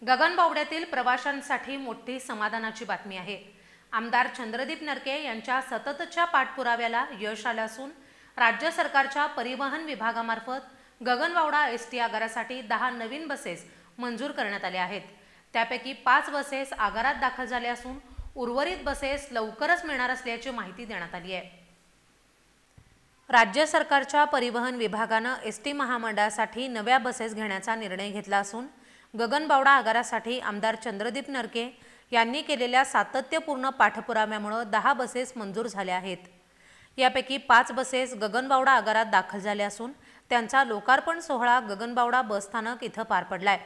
गगनबावड्यातील प्रवाशांसाठी मोठी समाधानाची बातमी आहे। आमदार चंद्रदीप नरके यांच्या सततच्या पाठपुराव्याला यश आलं असून राज्य सरकारच्या परिवहन विभागामार्फत गगनबावडा एसटी आगारासाठी 10 नवीन बसेस मंजूर करण्यात आल्या आहेत। त्यापैकी 5 बसेस आगारात दाखल झाल्या असून उर्वरित बसेस लवकरच मिळणार असल्याची माहिती देण्यात आली आहे। राज्य सरकारच्या परिवहन विभागानं एसटी महामंडळासाठी नव्या बसेस घेण्याचा निर्णय घेतला असून गगनबावडा आगारासाठी आमदार चंद्रदीप नरके यांनी केलेल्या सातत्यपूर्ण पाठपुराव्यामुळे 10 बसेस मंजूर झाल्या आहेत। यापैकी 5 बसेस गगनबावडा आगारात दाखल झाल्या असून त्यांचा लोकार्पण सोहळा गगनबावडा बस स्थानक इथं पार पडलाय।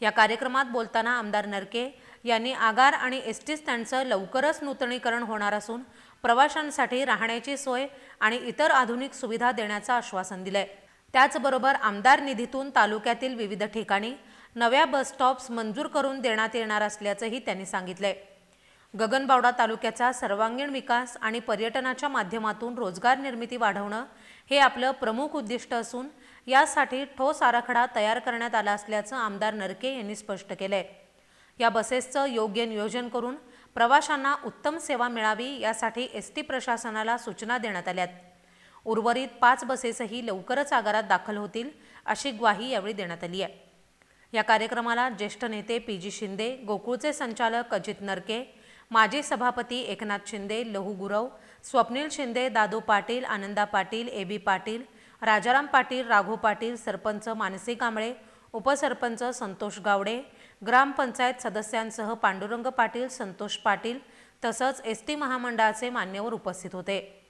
या कार्यक्रमात बोलताना आमदार नरके यांनी आगार आणि एसटी स्टँडचं लवकरच नूतनीकरण होणार असून प्रवाशांसाठी राहण्याची सोय आणि इतर आधुनिक सुविधा देण्याचं आश्वासन दिलंय। त्याचबरोबर आमदार निधीतून तालुक्यातील विविध ठिकाणी नव्या बस स्टॉप्स मंजूर करून देण्यात येणार असल्याचंही त्यांनी सांगितलंय। गगनबावडा तालुक्याचा सर्वांगीण विकास आणि पर्यटनाच्या माध्यमातून रोजगार निर्मिती वाढवणं हे आपलं प्रमुख उद्दिष्ट असून यासाठी ठोस आराखडा तयार करण्यात आला असल्याचं आमदार नरके यांनी स्पष्ट केलंय। या बसेसचं योग्य नियोजन करून प्रवाशांना उत्तम सेवा मिळावी यासाठी एसटी प्रशासनाला सूचना देण्यात आल्यात। उर्वरित 5 बसेसही लवकरच आगारात दाखल होतील अशी ग्वाही यावेळी देण्यात आली आहे। या कार्यक्रमाला ज्येष्ठ नेते पीजी शिंदे, गोकुळचे संचालक अजित नरके, माजी सभापती एकनाथ शिंदे, लहू गुरव, स्वप्नील शिंदे, दादू पाटील, आनंदा पाटील, एबी पाटील, राजाराम पाटील, राघू पाटील, सरपंच मानसी कांबळे, उपसरपंच संतोष गावडे, ग्रामपंचायत सदस्यांसह पांडुरंग पाटील, संतोष पाटील तसंच एसटी महामंडळाचे मान्यवर उपस्थित होते।